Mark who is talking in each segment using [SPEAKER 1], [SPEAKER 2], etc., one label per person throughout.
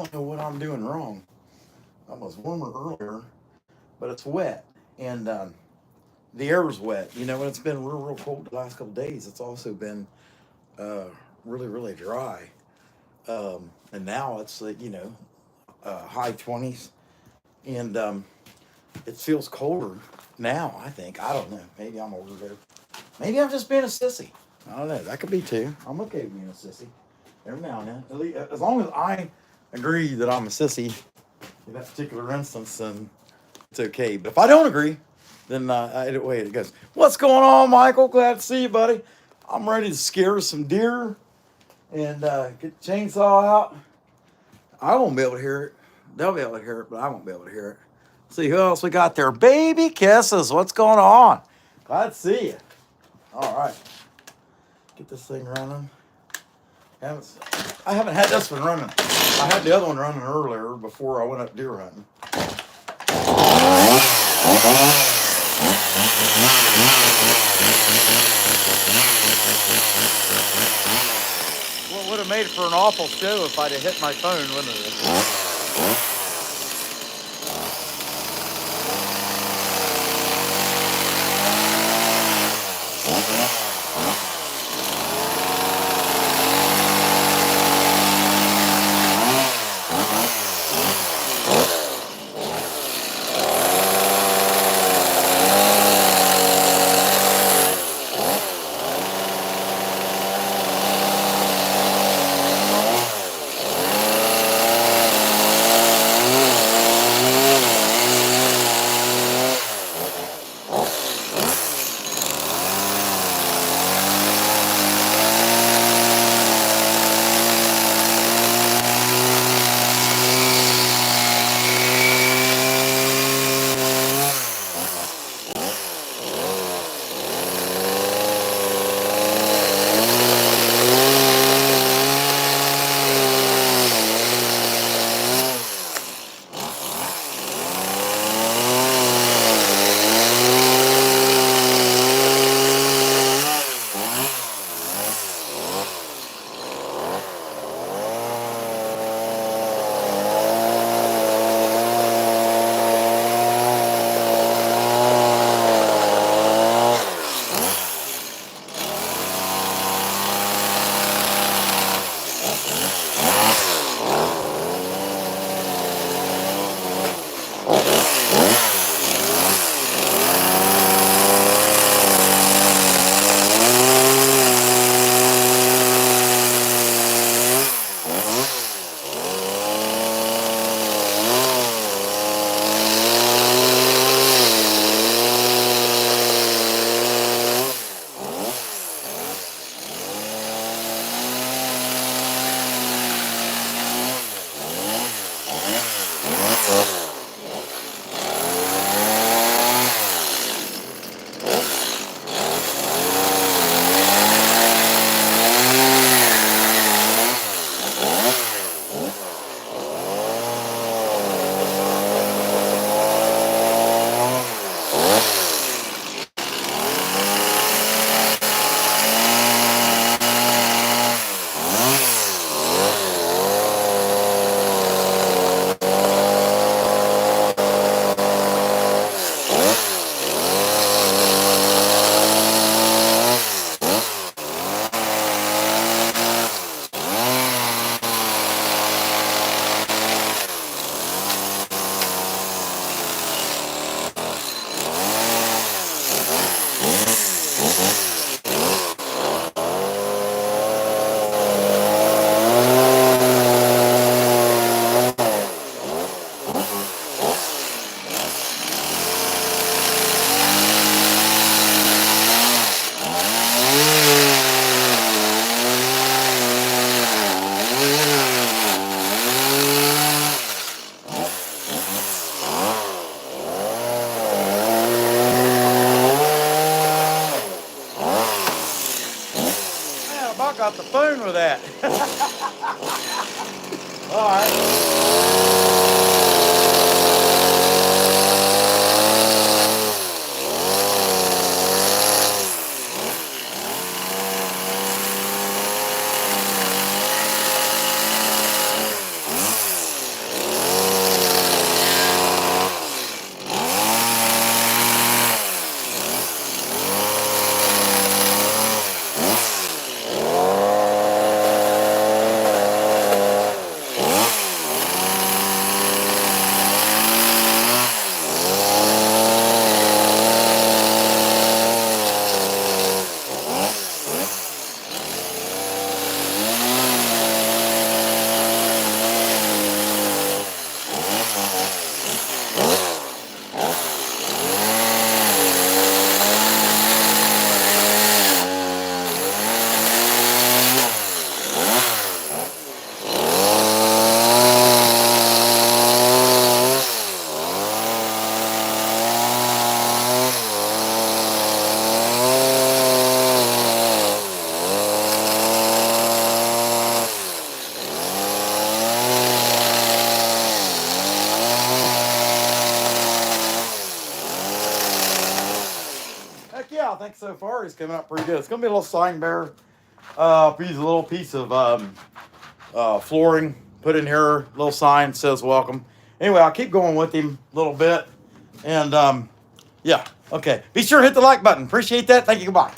[SPEAKER 1] don't know what I'm doing wrong. It was warmer earlier, but it's wet. And the air's wet. You know, when it's been real, real cold the last couple of days, it's also been uh, really, really dry. And now it's, high 20s. And it feels colder now, I think. I don't know. Maybe I'm a weirdo. Maybe I'm just being a sissy. I don't know. That could be too. I'm okay with being a sissy. Every now and then. At least, as long as I agree that I'm a sissy in that particular instance, then it's okay. But if I don't agree, then wait, it goes. What's going on, Michael? Glad to see you, buddy. I'm ready to scare some deer and get the chainsaw out. I won't be able to hear it. They'll be able to hear it, but I won't be able to hear it. See who else we got there. Baby kisses. What's going on? Glad to see you. All right. Get this thing running. I haven't had this one running. I had the other one running earlier before I went up deer hunting. Well, it would have made for an awful show if I'd have hit my phone, wouldn't it? Man, I about got the phone with that. All right. Yeah, I think so far he's coming up pretty good. It's gonna be a little sign bearer. Use a little piece of flooring, put in here, a little sign says welcome. Anyway, I'll keep going with him a little bit. And yeah, okay. Be sure to hit the like button. Appreciate that. Thank you. Goodbye.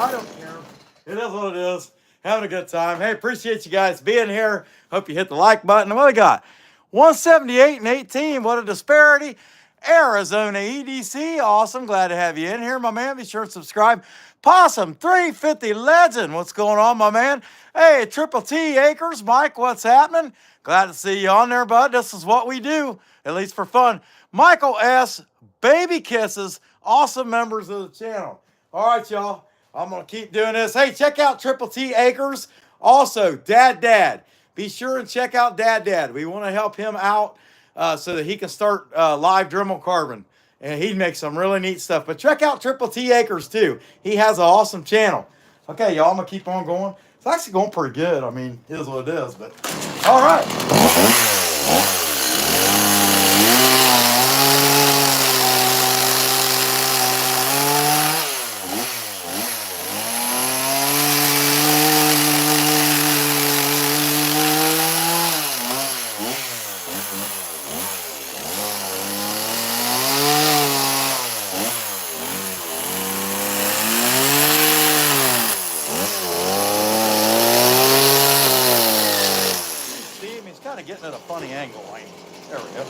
[SPEAKER 1] I don't care. It is what it is. Having a good time. Hey, appreciate you guys being here. Hope you hit the like button. What do we got? 178 and 18. What a disparity. Arizona EDC. Awesome. Glad to have you in here, my man. Be sure to subscribe. Possum 350 Legend. What's going on, my man? Hey, Triple T Acres. Mike, what's happening? Glad to see you on there, bud. This is what we do, at least for fun. Michael S. Baby Kisses. Awesome members of the channel. All right, y'all. I'm going to keep doing this. Hey, check out Triple T Acres. Also, Dad. Be sure and check out Dad. We want to help him out so that he can start live Dremel Carbon. And he makes some really neat stuff. But check out Triple T Acres, too. He has an awesome channel. Okay, y'all, I'm going to keep on going. It's actually going pretty good. I mean, it is what it is. But all right. Getting at a funny angle. There we go.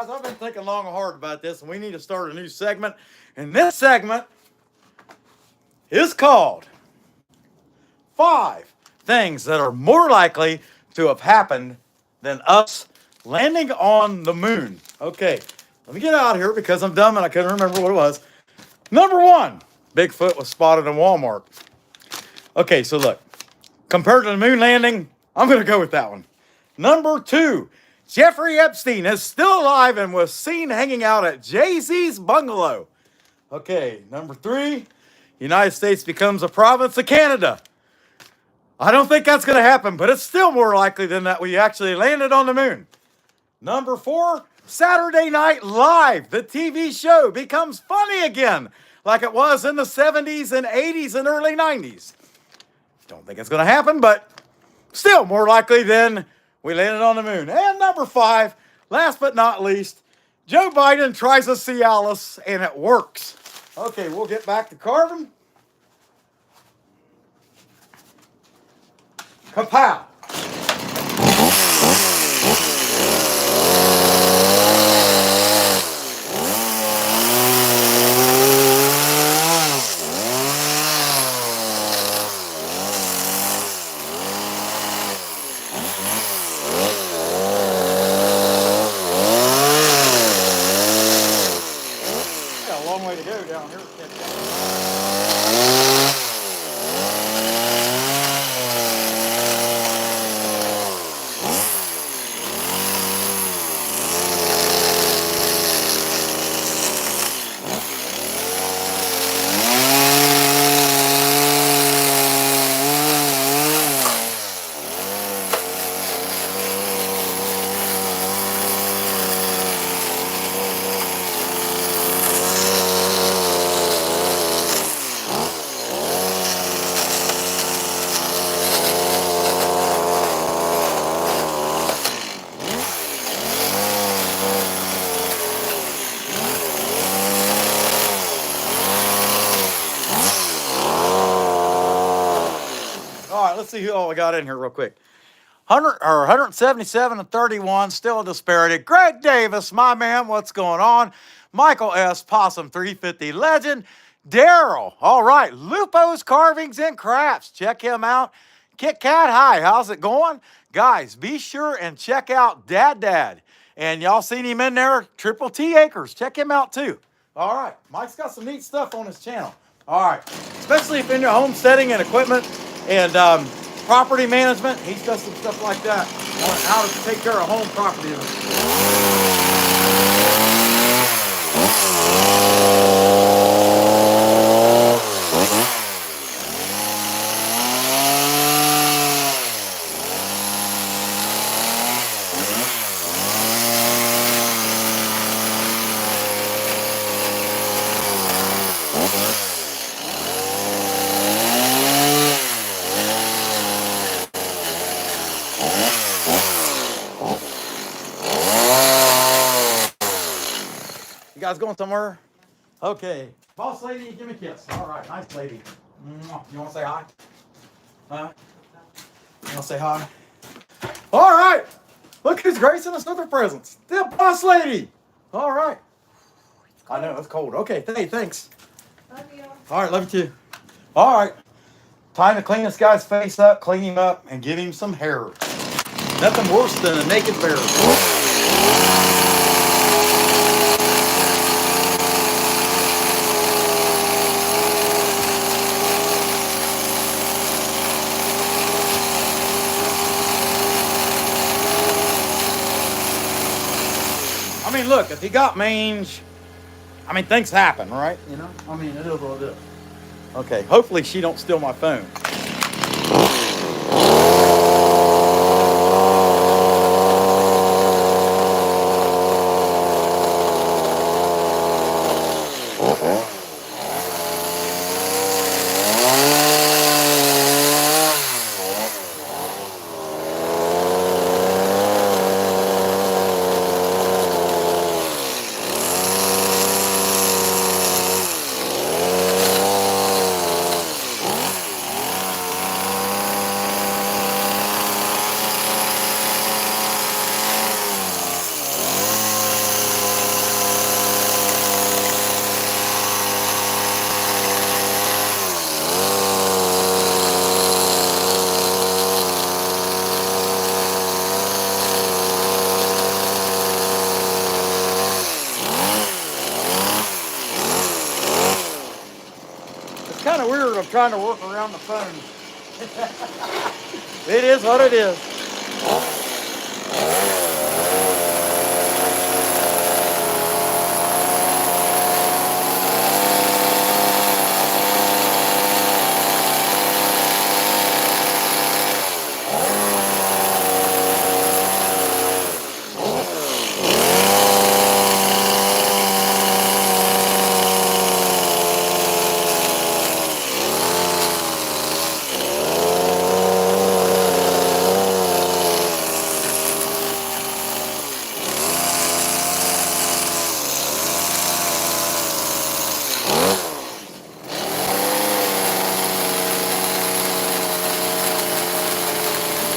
[SPEAKER 1] guys, I've been thinking long and hard about this, and we need to start a new segment. And this segment is called 5 Things That Are More Likely to Have Happened Than Us Landing on the Moon. Okay, let me get out here because I'm dumb and I couldn't remember what it was. Number 1, Bigfoot was spotted in Walmart. Okay, so look, compared to the moon landing, I'm going to go with that one. Number 2, Jeffrey Epstein is still alive and was seen hanging out at Jay-Z's bungalow. Okay, number 3, United States becomes a province of Canada. I don't think that's going to happen, but it's still more likely than that we actually landed on the moon. Number 4, Saturday Night Live, the TV show, becomes funny again, like it was in the 70s and 80s and early 90s. Don't think it's going to happen, but still more likely than we landed on the moon. And number 5, last but not least, Joe Biden tries a Cialis and it works. Okay, we'll get back to carving. Kapow! Got a long way to go down here. All right, let's see who all we got in here real quick. 177 and 31, still a disparity. Greg Davis, my man, what's going on? Michael S. Possum 350 legend. Daryl, all right. Lupo's Carvings and Crafts, check him out. Kit Kat, hi, how's it going? Guys, be sure and check out Dad. And y'all seen him in there, Triple T Acres. Check him out too. All right, Mike's got some neat stuff on his channel. All right, especially if in your homesteading and equipment and property management, he's got some stuff like that on how to take care of home property. You guys going somewhere? Okay. Boss lady, give me a kiss. All right, nice lady. You want to say hi? Huh? You want to say hi? All right. Look who's gracing us with her presents. The boss lady. All right. I know, it's cold. Okay, hey, thanks.
[SPEAKER 2] Love you.
[SPEAKER 1] All right, love you too. All right. Time to clean this guy's face up, clean him up, and give him some hair. Nothing worse than a naked bear. I mean, look, if he got mange, I mean, things happen, right? You know? I mean, it is what it is. Okay, hopefully she don't steal my phone. weird. I'm trying to work around the phone. It is what it is.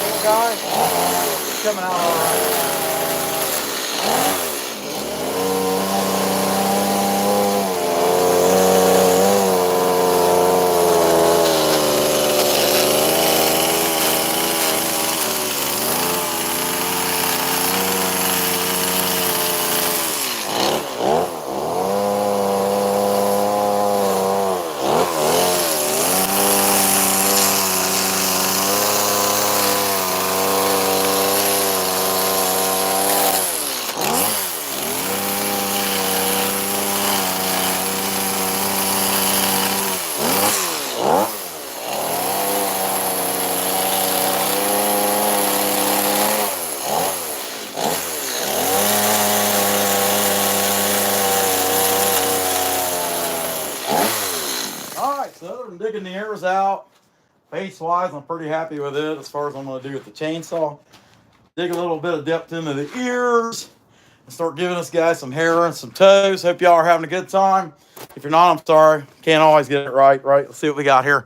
[SPEAKER 1] Little guy, he's coming out all right. All right, so other than digging the ears out, face-wise, I'm pretty happy with it as far as I'm going to do with the chainsaw. Dig a little bit of depth into the ears and start giving us guys some hair and some toes. Hope y'all are having a good time. If you're not, I'm sorry. Can't always get it right? Let's see what we got here.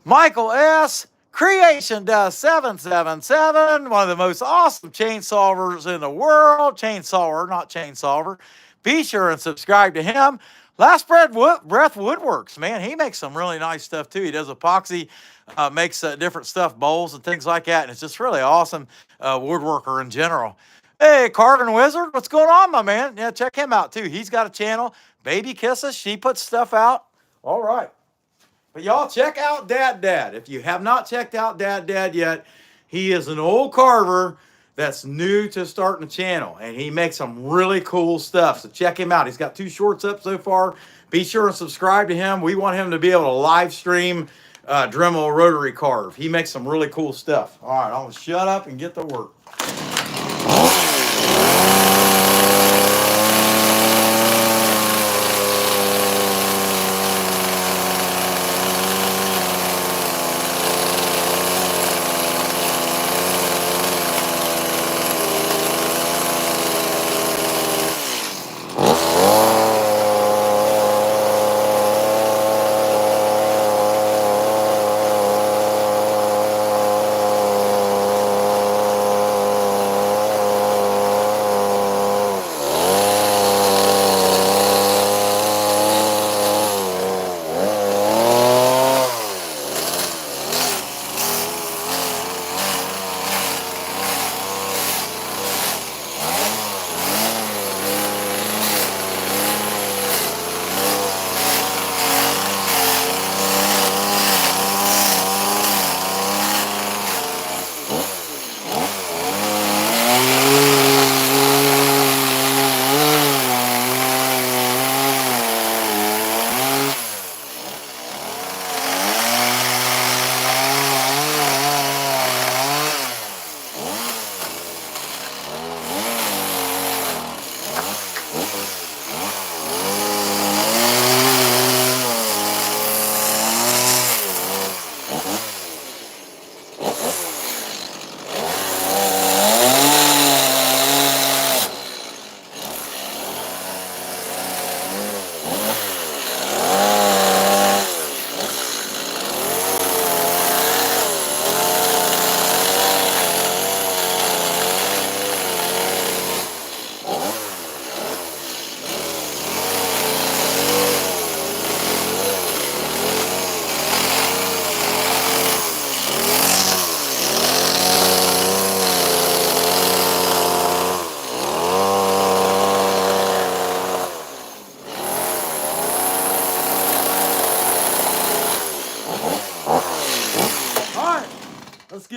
[SPEAKER 1] Michael S. Creation does 777, one of the most awesome chainsolvers in the world. Chainsawer, not chainsolver. Be sure and subscribe to him. Last Breath Woodworks, man, he makes some really nice stuff too. He does epoxy, makes different stuff, bowls and things like that, and it's just really awesome woodworker in general. Hey, Carving Wizard, what's going on, my man? Yeah, check him out too. He's got a channel, Baby Kisses. She puts stuff out. All right. But y'all check out Dad. If you have not checked out Dad yet, he is an old carver that's new to starting a channel, and he makes some really cool stuff. So check him out. He's got 2 shorts up so far. Be sure and subscribe to him. We want him to be able to live stream Dremel rotary carve. He makes some really cool stuff. All right, I'm gonna shut up and get to work.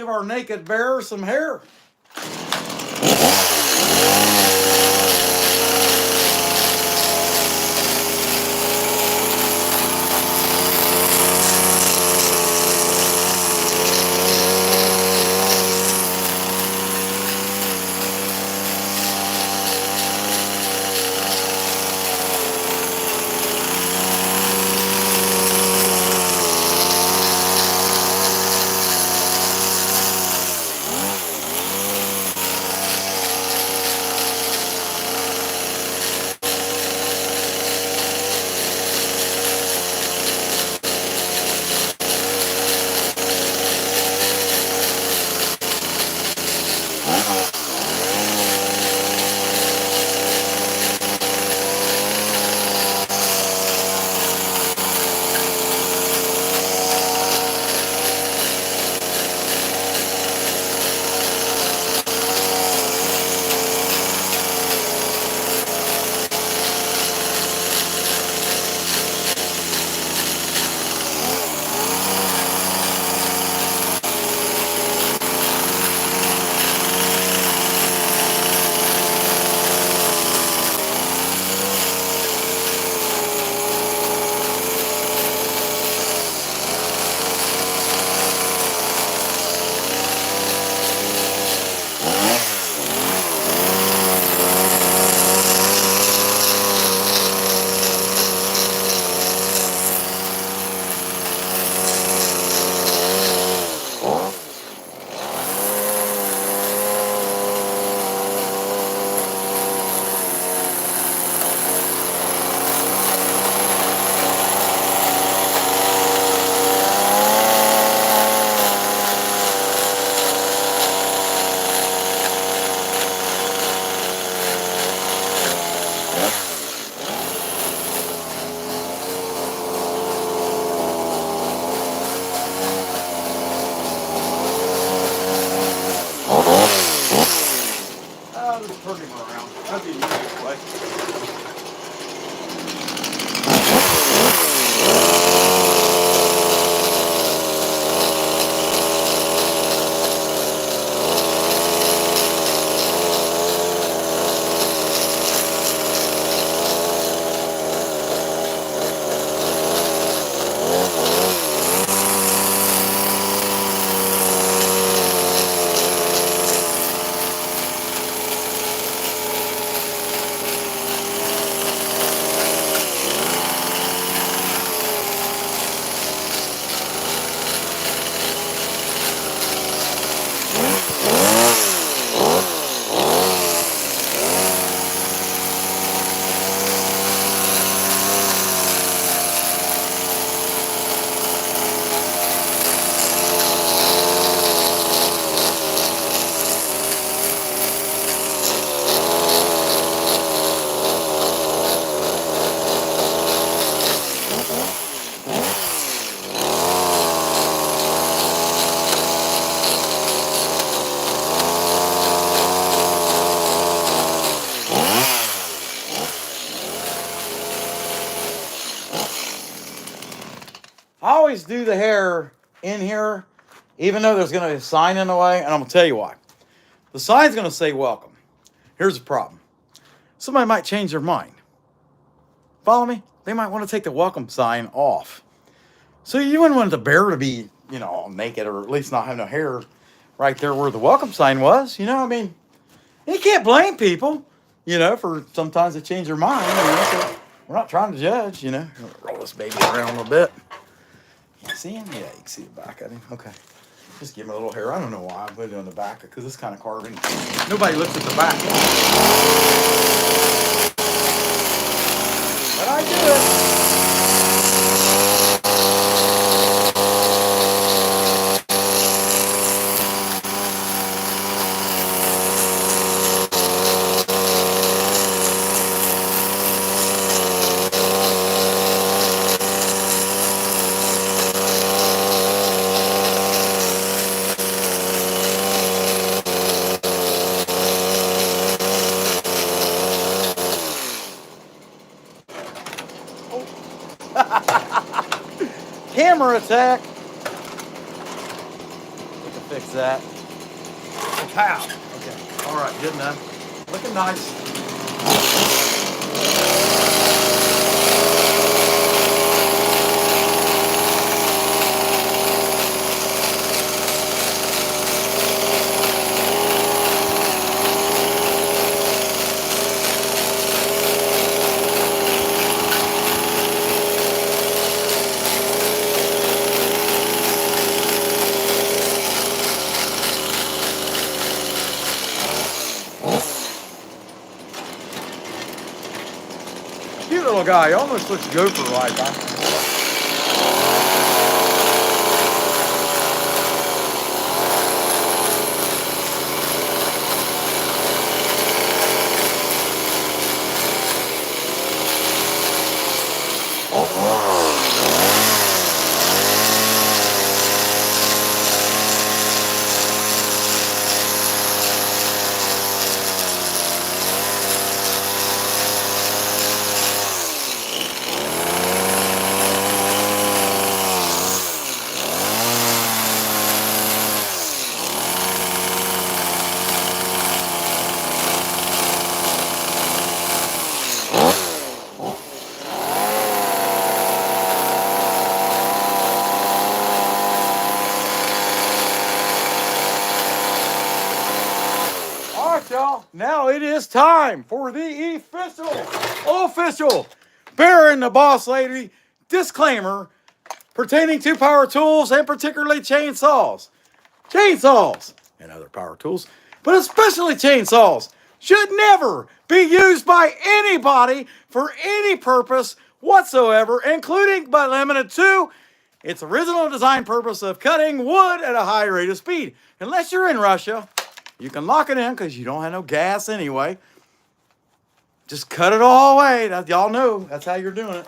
[SPEAKER 1] give our naked bear some hair. I'll just turn him around. That'd be the easiest way. I always do the hair in here, even though there's going to be a sign in the way, and I'm going to tell you why. The sign's going to say welcome. Here's the problem. Somebody might change their mind. Follow me? They might want to take the welcome sign off. So you wouldn't want the bear to be, all naked, or at least not have no hair right there where the welcome sign was. I mean, you can't blame people, for sometimes they change their mind. So we're not trying to judge, Roll this baby around a little bit. You see him? Yeah, you can see the back of him. Okay. Just give him a little hair. I don't know why I put it on the back, because it's kind of carving. Nobody looks at the back. But I do it. Camera attack. We can fix Is that? Oh, pow. Okay. All right. Good enough. Looking nice. Cute little guy. He almost looks gopher-like, huh? All right, y'all. Now it is time for the official Bear and the Boss Lady disclaimer pertaining to power tools and particularly chainsaws. Chainsaws and other power tools, but especially chainsaws, should never be used by anybody for any purpose whatsoever, including but limited to its original design purpose of cutting wood at a high rate of speed. Unless you're in Russia, you can lock it in because you don't have no gas anyway. Just cut it all away. Y'all know that's how you're doing it.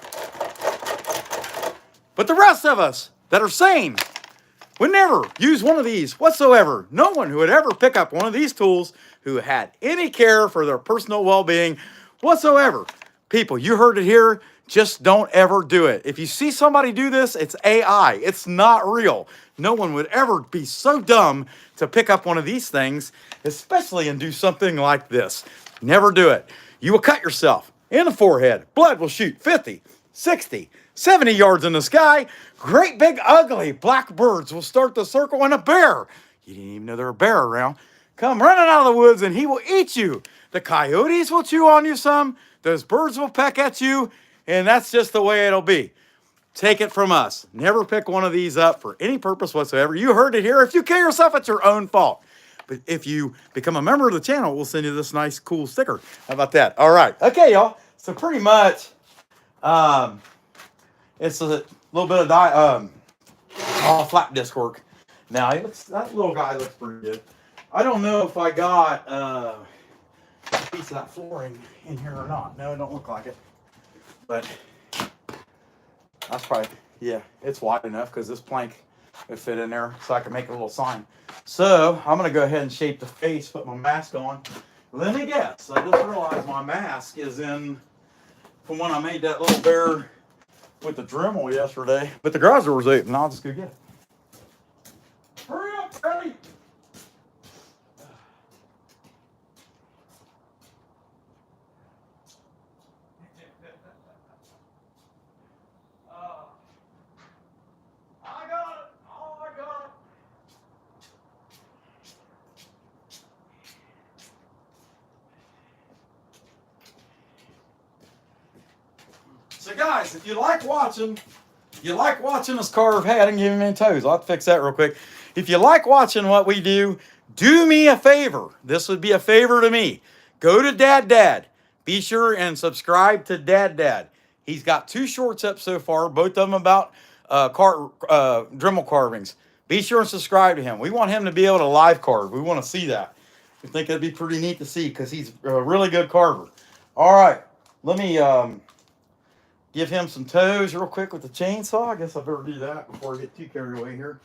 [SPEAKER 1] But the rest of us that are sane would never use one of these whatsoever. No one who would ever pick up one of these tools who had any care for their personal well-being whatsoever. People, you heard it here. Just don't ever do it. If you see somebody do this, it's AI. It's not real. No one would ever be so dumb to pick up one of these things, especially and do something like this. Never do it. You will cut yourself in the forehead. Blood will shoot 50, 60, 70 yards in the sky. Great big ugly black birds will start to circle, and a bear, you didn't even know there was a bear around, come running out of the woods and he will eat you. The coyotes will chew on you some. Those birds will peck at you. And that's just the way it'll be. Take it from us. Never pick one of these up for any purpose whatsoever. You heard it here. If you kill yourself, it's your own fault. But if you become a member of the channel, we'll send you this nice, cool sticker. How about that? All right. Okay, y'all. So pretty much, it's a little bit of flat disc work. Now, that little guy looks pretty good. I don't know if I got a piece of that flooring in here or not. No, it don't look like it. But that's probably, yeah, it's wide enough because this plank would fit in there so I can make a little sign. So I'm going to go ahead and shape the face, put my mask on. Let me guess. I just realized my mask is in from when I made that little bear with the Dremel yesterday. But the garage door was open. I'll just go get it. Hurry up, Freddie. So guys, if you like watching us carve, hey, I didn't give him any toes. I'll have to fix that real quick. If you like watching what we do me a favor. This would be a favor to me. Go to Dad. Be sure and subscribe to Dad. He's got 2 shorts up so far, both of them about Dremel carvings. Be sure and subscribe to him. We want him to be able to live carve. We want to see that. We think it'd be pretty neat to see because he's a really good carver. All right, let me give him some toes real quick with the chainsaw. I guess I better do that before I get too carried away here.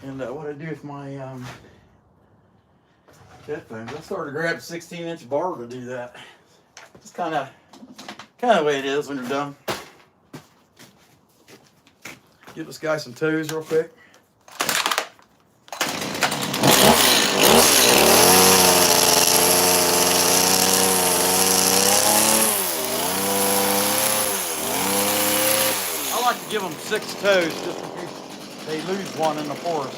[SPEAKER 1] And what I do with my headphones, I started to grab a 16-inch bar to do that. It's kind of the way it is when you're done. Give this guy some toes real quick. give them 6 toes just in case they lose one in the forest.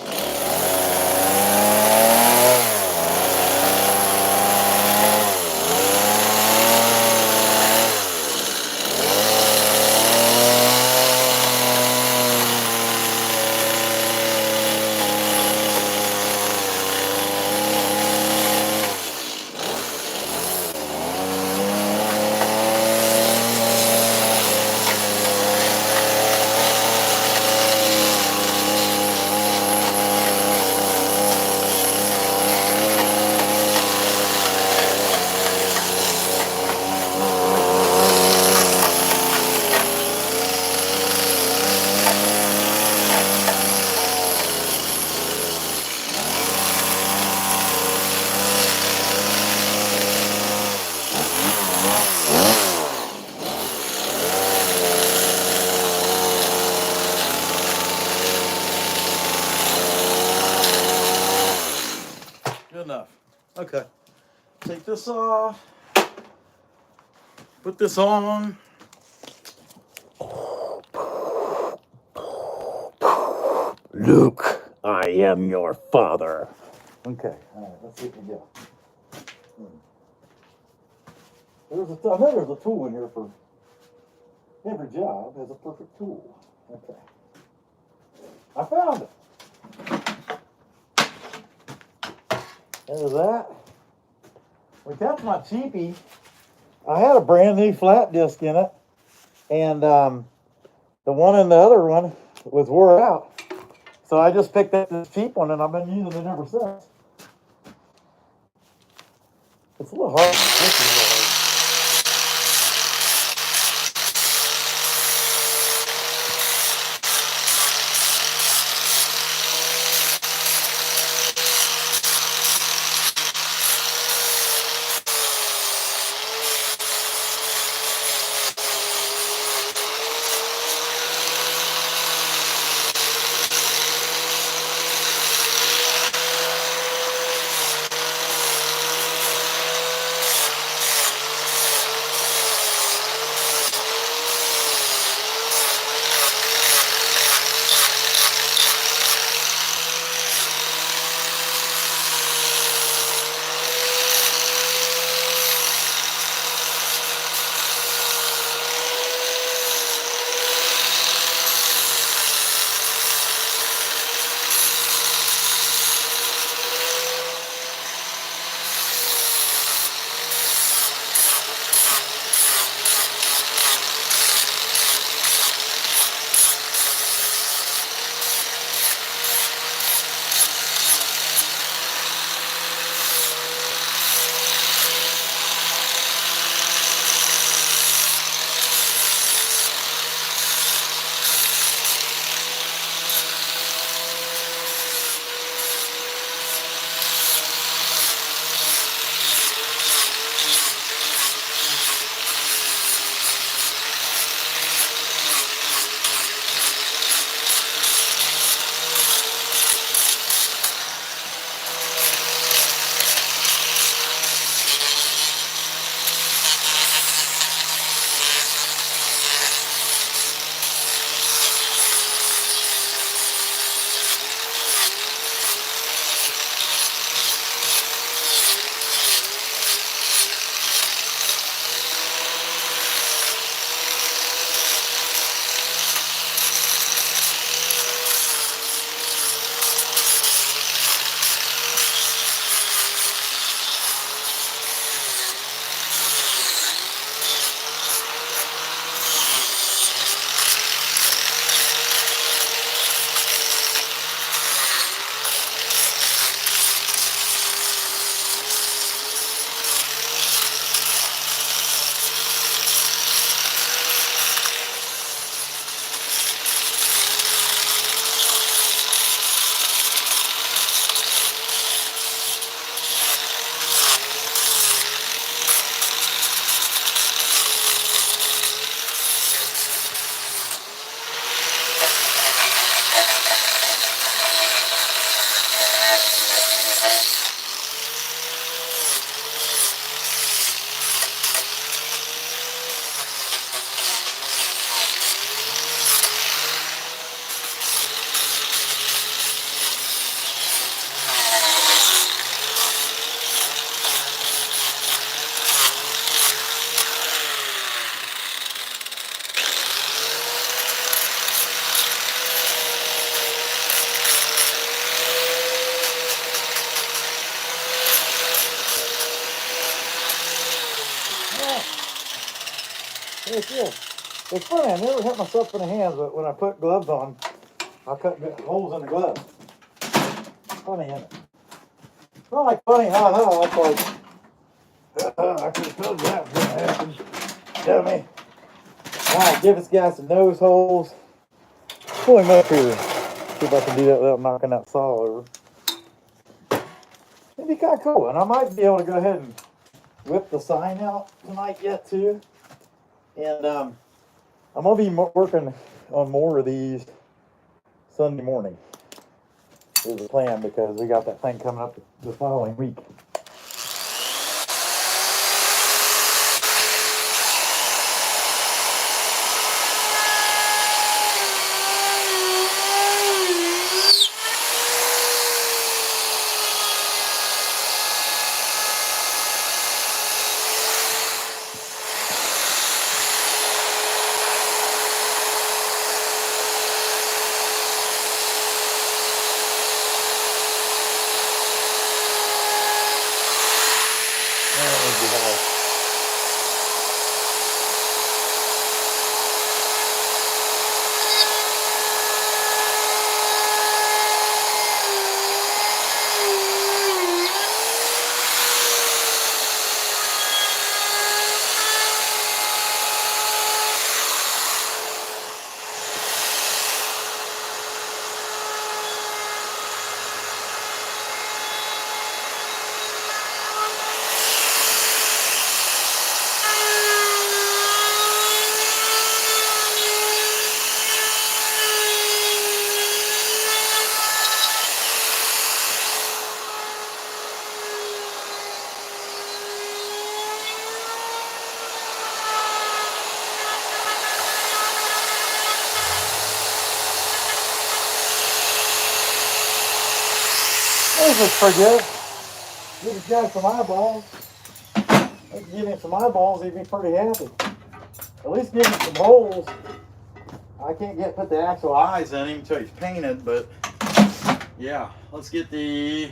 [SPEAKER 1] Good enough. Okay. Take this off. Put this on.
[SPEAKER 2] Luke, I am your father.
[SPEAKER 1] Okay. All right. Let's see what we got. I know there's a tool in here for every job. Has a perfect tool. Okay. I found it. There's that. Well, that's my cheapie. I had a brand new flat disc in it, and the one in the other one was wore out. So I just picked up this cheap one, and I've been using it ever since. It's a little hard. This is a little hard.
[SPEAKER 3] Heck yeah. It's funny, I never hit myself in the hands, but when I put gloves on, I cut holes in the gloves. Funny, isn't it? It's not like funny, ha. It's like, I could have told you that was gonna happen. Dummy. Alright, give this guy some nose holes. Pull him up here. See if I can do that without knocking that saw over. It'd be kind of cool, and I might be able to go ahead and whip the sign out tonight yet too. And I'm gonna be working on more of these Sunday morning. Is the plan because we got that thing coming up the following week. This looks pretty good. Give this guy some eyeballs. Give him some eyeballs, he'd be pretty happy. At least give him some holes. I can't put the actual eyes in him until he's painted, but yeah, let's get the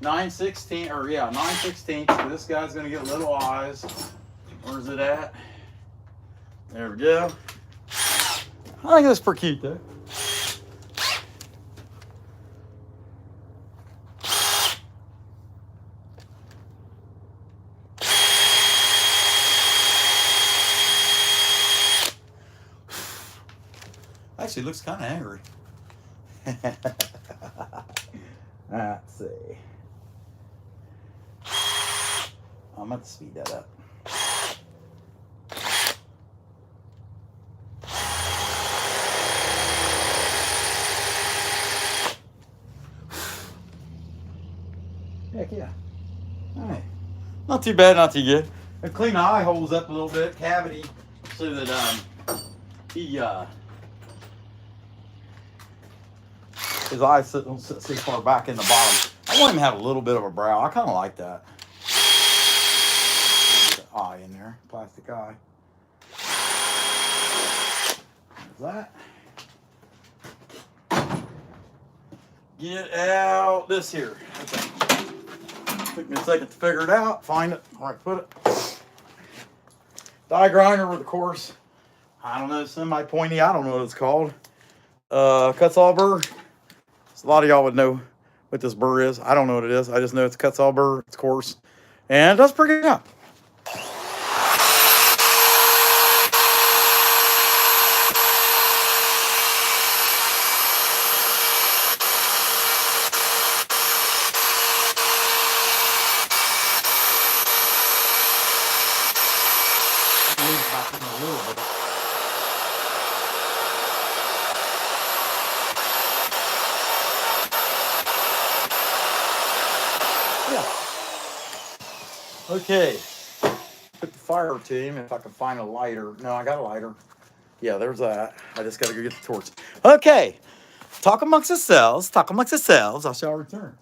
[SPEAKER 3] 9/16, or yeah, 9/16. This guy's gonna get little eyes. Where's it at? There we go. I think that's pretty cute though. Actually, looks kind of angry. Let's see. I'm going to speed that up. Heck yeah. All right. Not too bad, not too good. I clean the eye holes up a little bit, cavity, so that his eyes don't sit so far back in the bottom. I want him to have a little bit of a brow. I kind of like that. Get the eye in there, plastic eye. There's that. Get out this here. Okay. Took me a second to figure it out, find it, where I put it. Die grinder with, of course, I don't know, semi-pointy, I don't know what it's called. Cuts all burr. A lot of y'all would know what this burr is. I don't know what it is. I just know it's cuts all burr. It's coarse. And it does pretty good. Okay, put the fire to him if I can find a lighter. No, I got a lighter. Yeah, there's that. I just got to go get the torch. Okay, talk amongst yourselves. Talk amongst yourselves. I shall return.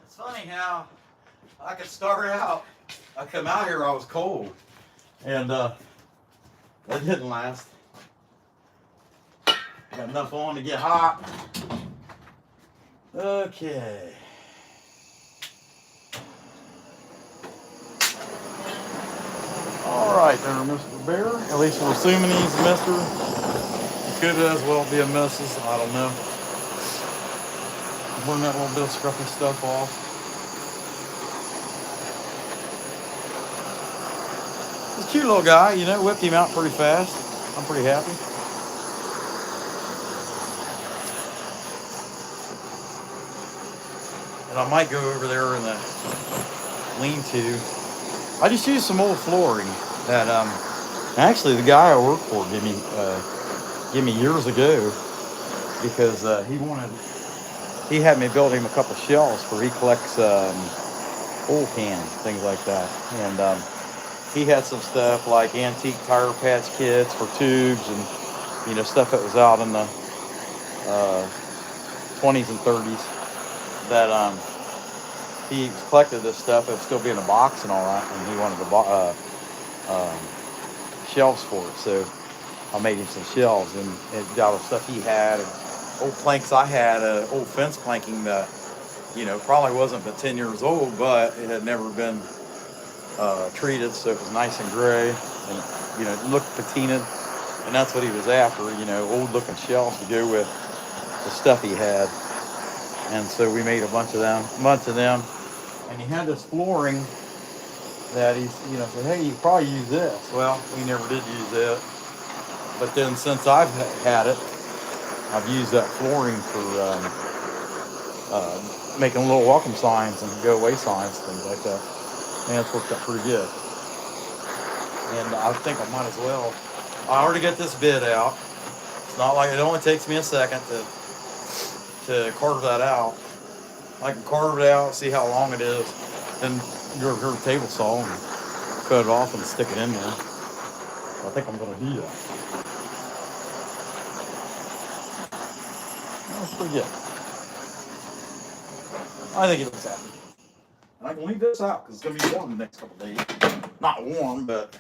[SPEAKER 1] It's funny how I could start out. I come out here, I was cold, and that didn't last. Got enough on to get hot. Okay. All right there, Mr. Bear. At least we're assuming he's a Mr. It could as well be a Mrs. I don't know. Burn that little bit of scruffy stuff off. He's a cute little guy, you know, whipped him out pretty fast. I'm pretty happy. And I might go over there in the lean-to. I just used some old flooring that actually the guy I work for gave me years ago because he had me build him a couple shelves where he collects oil cans, things like that. And he had some stuff like antique tire patch kits for tubes and, you know, stuff that was out in the 20s and 30s that he collected this stuff. It would still be in a box and all that, and he wanted shelves for it. So I made him some shelves, and it got all the stuff he had, and old planks I had, old fence planking that, you know, probably wasn't but 10 years old, but it had never been treated, so it was nice and gray, and, you know, it looked patinaed, and that's what he was after, you know, old looking shelves to go with the stuff he had. And so we made a bunch of them, and he had this flooring that he's, you know, said, hey, you could probably use this. Well, we never did use it, but then since I've had it, I've used that flooring for making little welcome signs and go away signs, things like that. And it's worked out pretty good. And I think I might as well. I already got this bid out. It's not like it only takes me a second to carve that out. I can carve it out, see how long it is, then go to a table saw and cut it off and stick it in there. I think I'm going to do that. That's pretty good. I think it looks happy. And I can leave this out because it's going to be warm the next couple of days. Not warm, but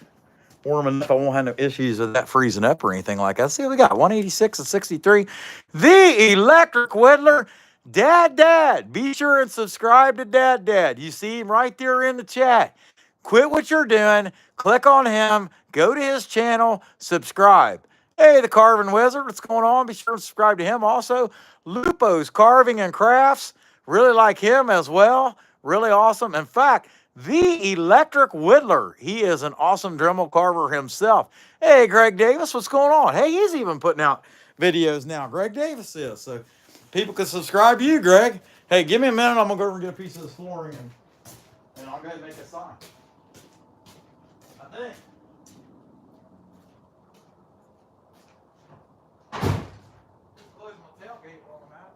[SPEAKER 1] warm enough I won't have no issues with that freezing up or anything like that. See what we got, 186 and 63. The Electric Whittler. Dad, be sure and subscribe to Dad. You see him right there in the chat. Quit what you're doing, click on him, go to his channel, subscribe. Hey, the Carving Wizard, what's going on? Be sure to subscribe to him also. Lupo's Carving and Crafts, really like him as well. Really awesome. In fact, the Electric Whittler, he is an awesome Dremel carver himself. Hey, Greg Davis, what's going on? Hey, he's even putting out videos now. Greg Davis is. So people can subscribe to you, Greg. Hey, give me a minute. I'm going to go over and get a piece of this flooring, and I'll go ahead and make a sign. I think. Close my tailgate while I'm out.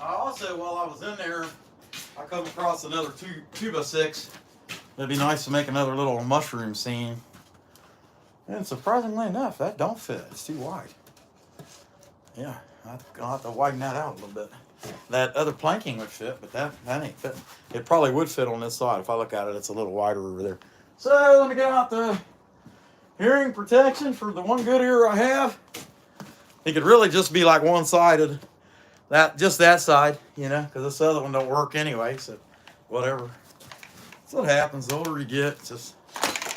[SPEAKER 1] Also, while I was in there, I come across another 2x6. It'd be nice to make another little mushroom scene. And surprisingly enough, that don't fit. It's too wide. Yeah, I'll have to widen that out a little bit. That other planking would fit, but that ain't fitting. It probably would fit on this side. If I look at it, it's a little wider over there. So let me get out the hearing protection for the one good ear I have. It could really just be like one-sided. Just that side, you know, because this other one don't work anyway, so whatever. That's what happens. The older you get, it's just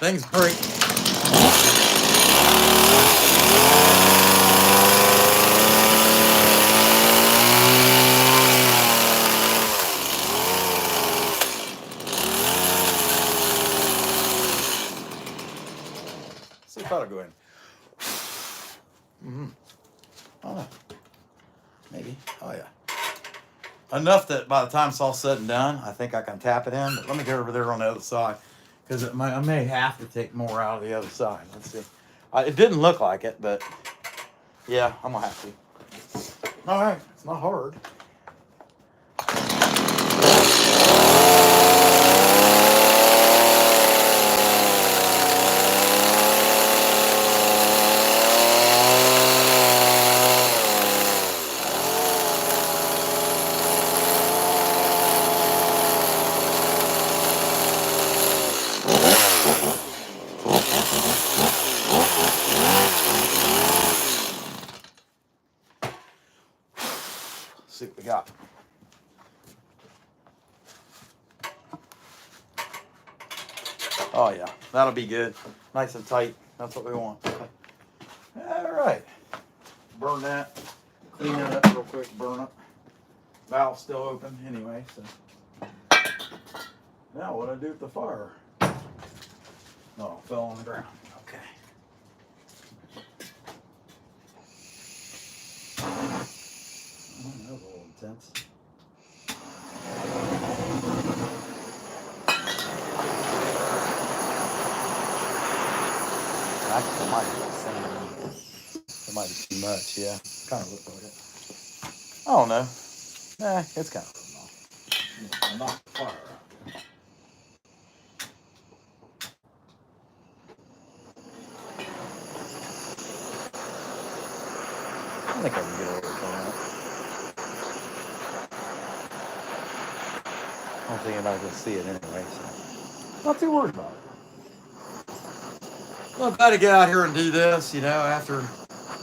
[SPEAKER 1] things break. See if I'll go in. Oh, maybe. Oh, yeah. Enough that by the time it's all said and done, I think I can tap it in. But let me go over there on the other side because I may have to take more out of the other side. Let's see. It didn't look like it, but yeah, I'm going to have to. All right. It's not hard. Oh yeah, that'll be good. Nice and tight. That's what we want. All right. Burn that. Clean that up real quick. Burn it. Valve's still open anyway. So now what do I do with the fire? Oh, it fell on the ground. Okay. That was a little intense. Actually, it might be too much, yeah. Kind of look like it. I don't know. It's kind of putting off. Knock the fire out. I think I can get over it on it. I don't think anybody's going to see it anyway, so not too worried about it. Well, I'm glad to get out here and do this, you know, after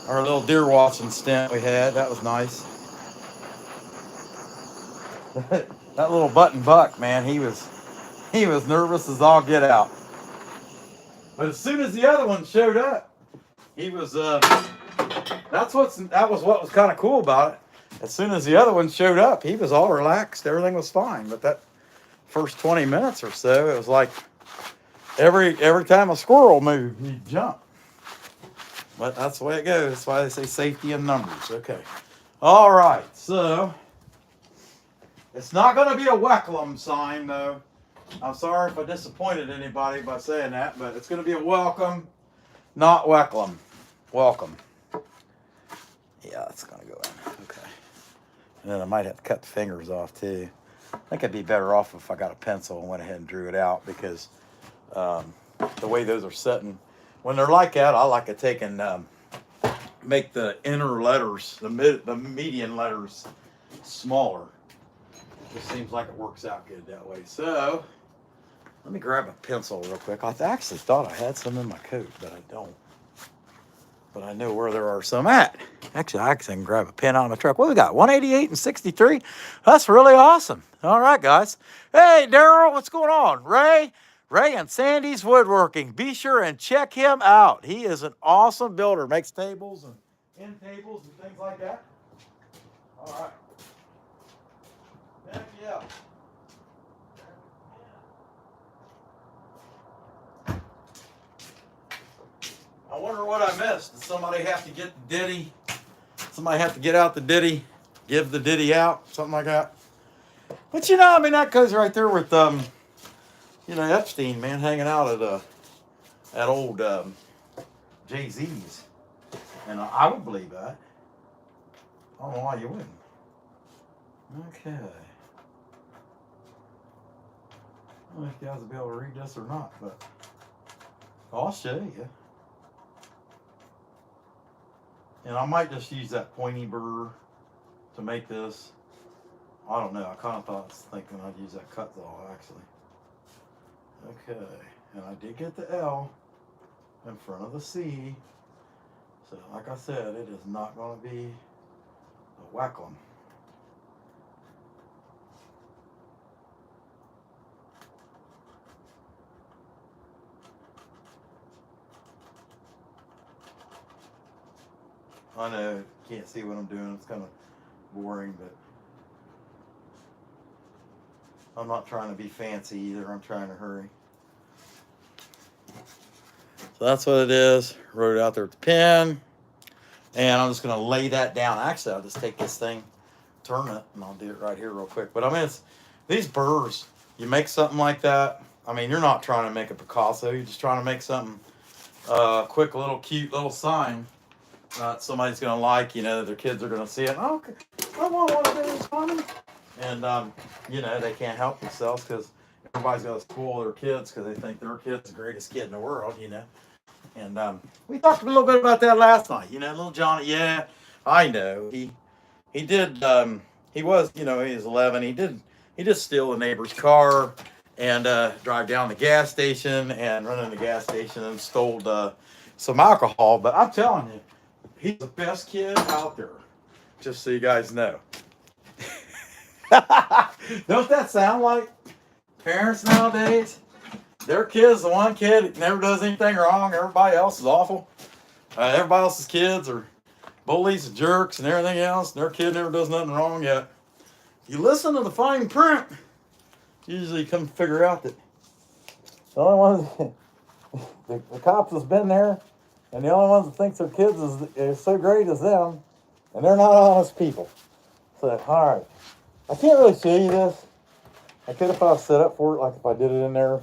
[SPEAKER 1] our little deer watching stint we had. That was nice. That little button buck, man, he was nervous as all get out. But as soon as the other one showed up, he was that was what was kind of cool about it. As soon as the other one showed up, he was all relaxed. Everything was fine. But that first 20 minutes or so, it was like every time a squirrel moved, he'd jump. But that's the way it goes. That's why they say safety in numbers. Okay. All right. So it's not going to be a welcome sign, though. I'm sorry if I disappointed anybody by saying that, but it's going to be a welcome, not welcome. Welcome. Yeah, that's going to go in. Okay. And then I might have to cut the fingers off, too. I think I'd be better off if I got a pencil and went ahead and drew it out, because the way those are setting, when they're like that, I like to take and make the inner letters, the median letters, smaller. It seems like it works out good that way. So let me grab a pencil real quick. I actually thought I had some in my coat, but I don't. But I know where there are some at. Actually, I can grab a pen out of my truck. What do we got? 188 and 63. That's really awesome. All right, guys. Hey, Daryl, what's going on? Ray and Sandy's Woodworking. Be sure and check him out. He is an awesome builder. Makes tables and end tables and things like that. All right. Heck yeah. I wonder what I missed. Did somebody have to get the ditty? Somebody have to get out the ditty, give the ditty out, something like that. But you know, I mean, that goes right there with you know, Epstein, man, hanging out at old Jay-Z's, and I would believe that. I don't know why you wouldn't. Okay. I don't know if you guys will be able to read this or not, but I'll show you. And I might just use that pointy burr to make this. I don't know. I kind of thinking I'd use that cut saw, actually. Okay. And I did get the L in front of the C. So, like I said, it is not going to be a Wacom. I know, you can't see what I'm doing. It's kind of boring, but I'm not trying to be fancy either. I'm trying to hurry. So that's what it is. Wrote it out there with the pen. And I'm just going to lay that down. Actually, I'll just take this thing, turn it, and I'll do it right here real quick. But I mean, these burrs, you make something like that. I mean, you're not trying to make a Picasso. You're just trying to make something, quick little cute little sign. Somebody's going to like, you know, their kids are going to see it. Oh, okay. I want one of those, mommy. And, you know, they can't help themselves because everybody's got to spoil their kids because they think their kid's the greatest kid in the world, you know. And we talked a little bit about that last night. You know, little Johnny, yeah, I know. He did, he was, you know, he was 11. He did steal a neighbor's car and drive down the gas station and run in the gas station and stole some alcohol. But I'm telling you, he's the best kid out there, just so you guys know. Don't that sound like parents nowadays? their kid's the one kid that never does anything wrong. Everybody else is awful. Everybody else's kids are bullies and jerks and everything else. Their kid never does nothing wrong yet. If you listen to the fine print, you usually come figure out that the only ones, the cops has been there, and the only ones that thinks their kids is so great as them, and they're not honest people. So, all right. I can't really show you this. I could if I was set up for it, like if I did it in there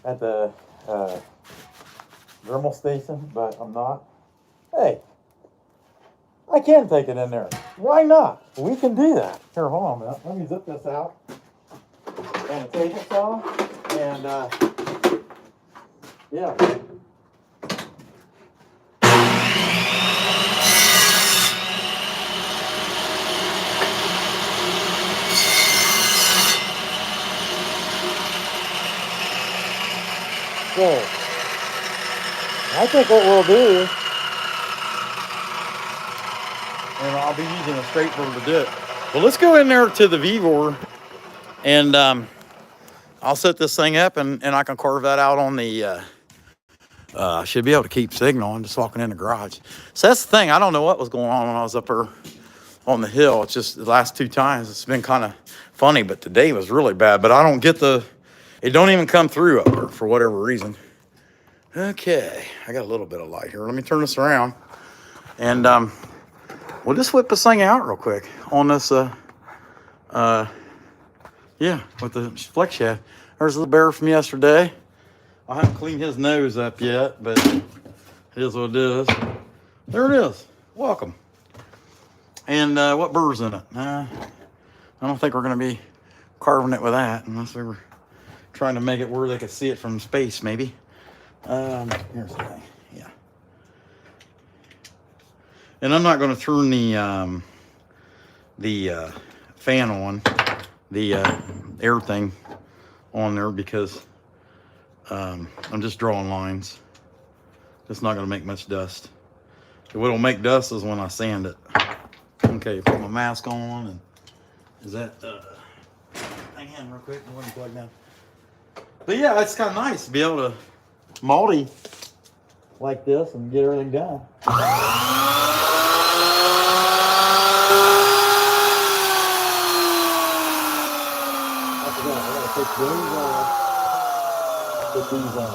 [SPEAKER 1] at the Dremel station, but I'm not. Hey, I can take it in there. Why not? We can do that. Here, hold on a minute. Let me zip this out. And take it off. And, yeah. So, I think what we'll do, and I'll be using a straight burr to do it. Well, let's go in there to the Vevor, and I'll set this thing up, and I can carve that out on the, should be able to keep signal. I'm just walking in the garage. So that's the thing. I don't know what was going on when I was up there on the hill. It's just the last 2 times it's been kind of funny, but today was really bad. But I don't get it don't even come through up there for whatever reason. Okay, I got a little bit of light here. Let me turn this around, and we'll just whip this thing out real quick on this, yeah, with the flex shaft. There's a little bear from yesterday. I haven't cleaned his nose up yet, but it is what it is. There it is. Welcome. And what burr's in it? I don't think we're going to be carving it with that unless we were trying to make it where they could see it from space, maybe. Here's the thing. Yeah. And I'm not going to turn the fan on, the air thing on there, because I'm just drawing lines. It's not going to make much dust. What'll make dust is when I sand it. Okay, put my mask on, and is that hang on real quick, I'm going to plug down. But yeah, it's kind of nice to be able to multi like this and get everything done. I forgot, I gotta take those off, put these on.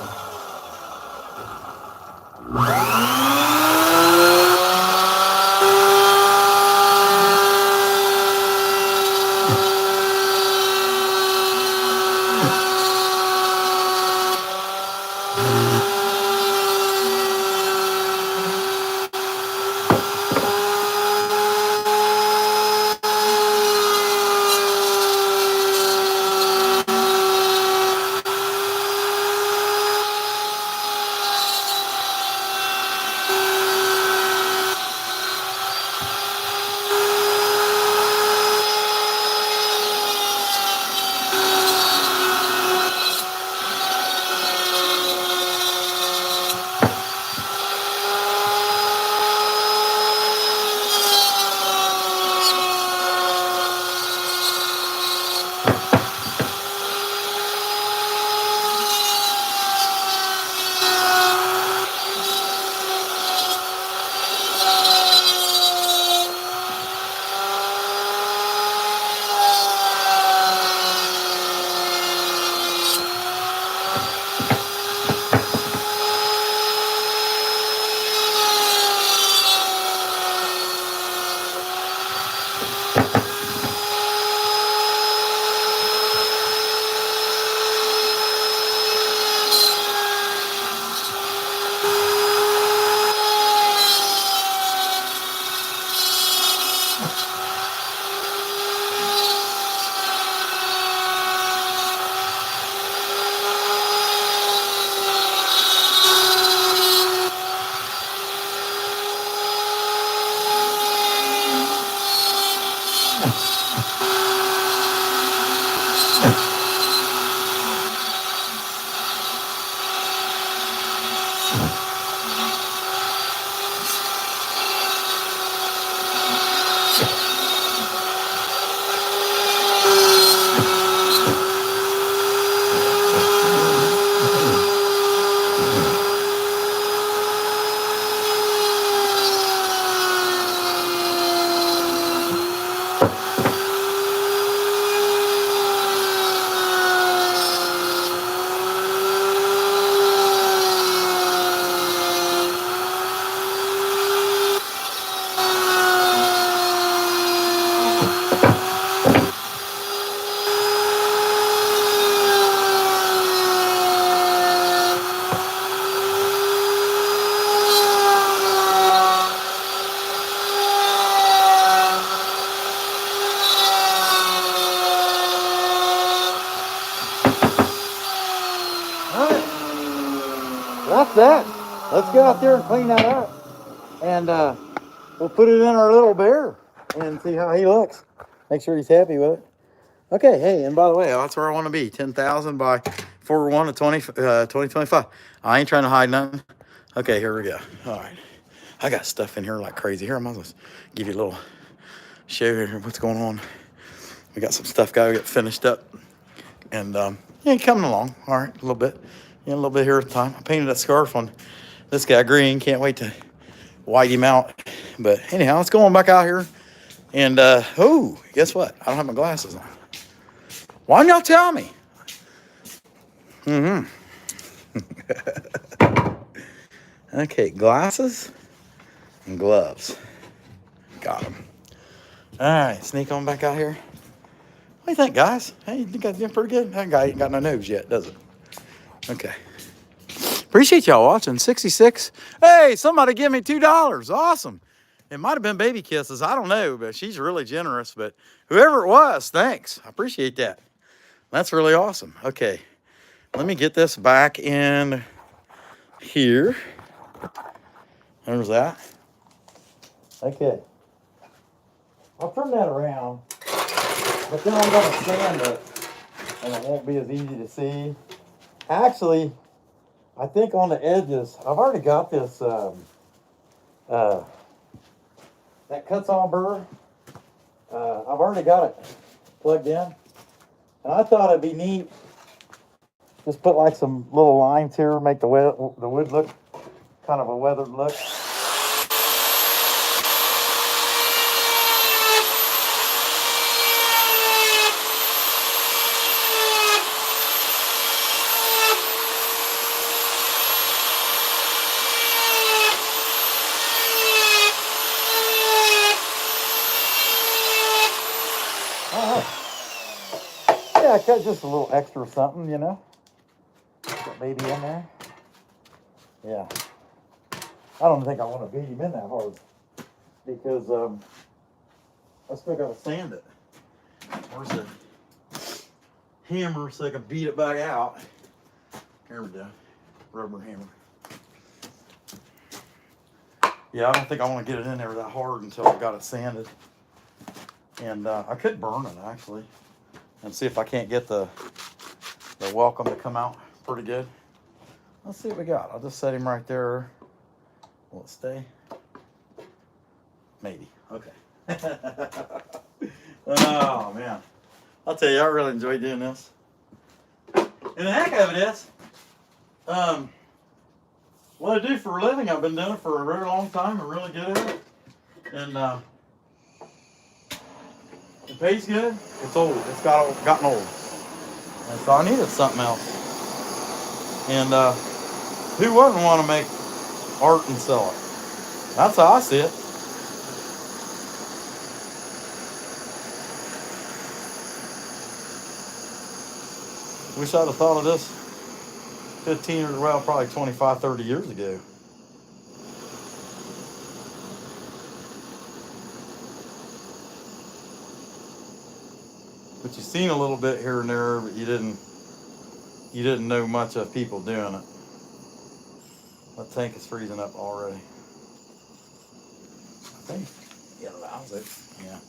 [SPEAKER 3] that's that. Let's go out there and clean that up. And we'll put it in our little bear and see how he looks. Make sure he's happy with it. Okay, hey, and by the way, that's where I want to be. 10,000 by 4/1 of 2025. I ain't trying to hide nothing. Okay, here we go. All right. I got stuff in here like crazy. Here, I might as well give you a little show here what's going on. We got some stuff got to get finished up. And, yeah, coming along. All right, a little bit. Yeah, a little bit here at a time. I painted that scarf on this guy green. Can't wait to white him out. But anyhow, let's go on back out here. And, oh, guess what? I don't have my glasses on. Why didn't y'all tell me? Okay, glasses and gloves. Got them. All right, sneak on back out here. What do you think, guys? Hey, you think I'm doing pretty good? That guy ain't got no nose yet, does it? Okay. Appreciate y'all watching. 66. Hey, somebody give me $2. Awesome. It might have been Baby Kisses. I don't know, but she's really generous. But whoever it was, thanks. I appreciate that. That's really awesome. Okay. Let me get this back in here. There's that. Okay. I'll turn that around, but then I'm going to sand it, and it won't be as easy to see. Actually, I think on the edges, I've already got this, that cuts on burr. I've already got it plugged in, and I thought it'd be neat. Just put like some little lines here, make the wood look kind of a weathered look. Yeah, I cut just a little extra something, you know. Put that baby in there. Yeah. I don't think I want to beat him in that hard because I still got to sand it. Where's the hammer so I can beat it back out? Here we go. Rubber hammer. Yeah, I don't think I want to get it in there that hard until I got it sanded. And I could burn it actually, and see if I can't get the welcome to come out pretty good. Let's see what we got. I'll just set him right there. Will it stay? Maybe. Okay. Oh man, I'll tell you, I really enjoy doing this. And the heck of it is, what I do for a living, I've been doing it for a very long time. I'm really good at it, and it pays good. It's old. It's gotten old. And so I needed something else. And who wouldn't want to make art and sell it? That's how I see it. Wish I'd have thought of this 15 or, well, probably 25, 30 years ago. But you've seen a little bit here and there, but you didn't know much of people doing it. My tank is freezing up already. I think it allows it. Yeah.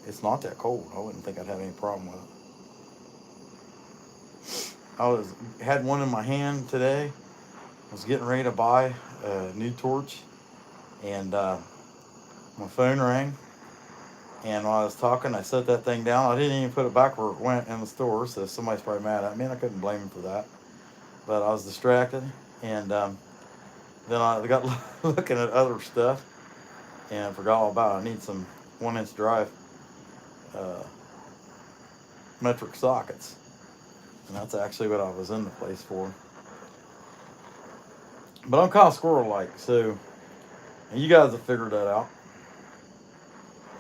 [SPEAKER 3] It's not that cold. I wouldn't think I'd have any problem with it. I had one in my hand today. I was getting ready to buy a new torch, and my phone rang. And while I was talking, I set that thing down. I didn't even put it back where it went in the store, so somebody's probably mad at me, and I couldn't blame him for that. But I was distracted, and then I got looking at other stuff and forgot all about it. I need some 1-inch drive metric sockets, and that's actually what I was in the place for. But I'm kind of squirrel-like, so and you guys have figured that out.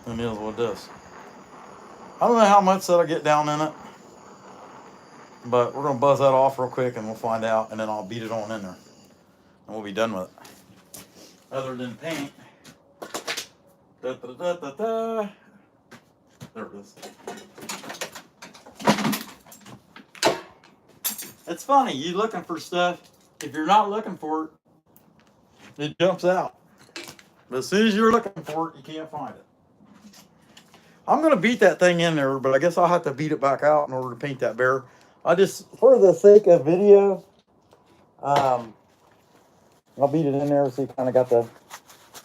[SPEAKER 3] And it is what it is. I don't know how much that I get down in it, but we're going to buzz that off real quick and we'll find out, and then I'll beat it on in there and we'll be done with it. Other than paint. Da, da, da, da, da. There it is. It's funny, you looking for stuff
[SPEAKER 1] if you're not looking for it, it jumps out. But as soon as you're looking for it, you can't find it. I'm gonna beat that thing in there, but I guess I'll have to beat it back out in order to paint that bear. I just, for the sake of video, I'll beat it in there so you kind of got the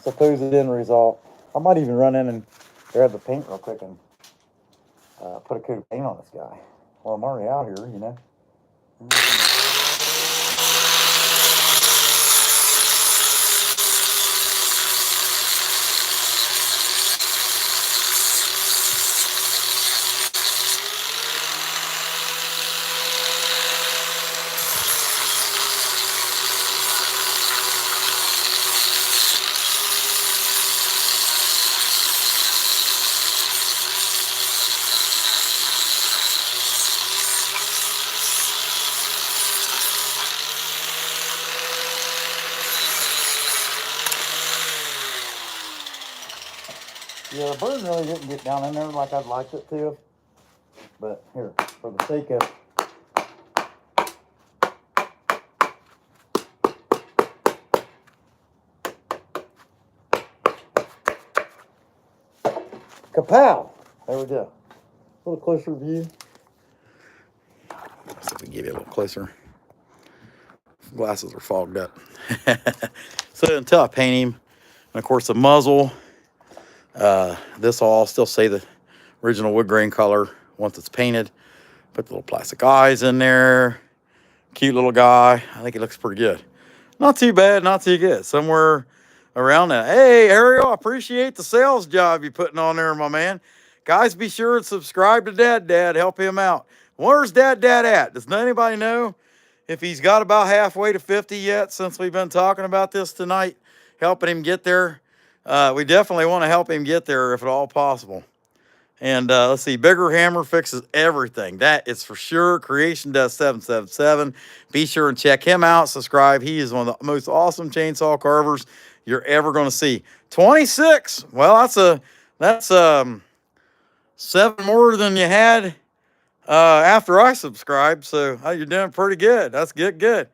[SPEAKER 1] supposed end result. I might even run in and grab the paint real quick and put a coat of paint on this guy. Well, I'm already out here, you know. Yeah, the bird really didn't get down in there like I'd like it to. But here, for the sake of kapow! There we go. A little closer view. Let's see if we can get it a little closer. Glasses are fogged up. So until I paint him, and of course the muzzle, this will all still say the original wood grain color once it's painted. Put the little plastic eyes in there. Cute little guy. I think he looks pretty good. Not too bad, not too good. Somewhere around that. Hey, Ariel, I appreciate the sales job you're putting on there, my man. Guys, be sure and subscribe to Dad. Help him out. Where's Dad at? Does anybody know if he's got about halfway to 50 yet since we've been talking about this tonight, helping him get there? We definitely want to help him get there if at all possible. And let's see, Bigger Hammer fixes everything. That is for sure. Creation Dust 777. Be sure and check him out. Subscribe. He is one of the most awesome chainsaw carvers you're ever going to see. 26. Well, that's 7 more than you had after I subscribed. So you're doing pretty good. That's good.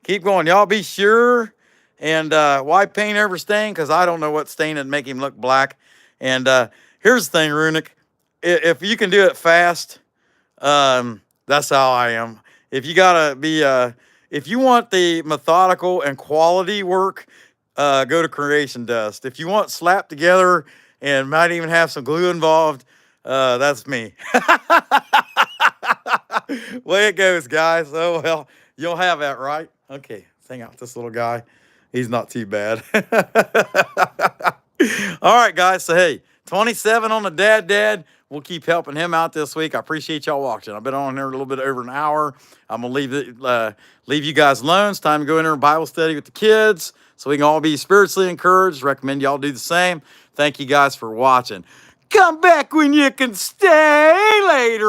[SPEAKER 1] Keep going. Y'all be sure. And why paint every stain? Because I don't know what stain would make him look black. And here's the thing, Runic. If you can do it fast, that's how I am. If you gotta be, if you want the methodical and quality work, go to Creation Dust. If you want slapped together and might even have some glue involved, that's me. Way it goes, guys. Oh, well, you'll have that, right? Okay, hang out this little guy. He's not too bad. All right, guys. So, hey, 27 on the Dad. We'll keep helping him out this week. I appreciate y'all watching. I've been on here a little bit over an hour. I'm going to leave you guys alone. It's time to go into a Bible study with the kids so we can all be spiritually encouraged. Recommend y'all do the same. Thank you guys for watching. Come back when you can stay later.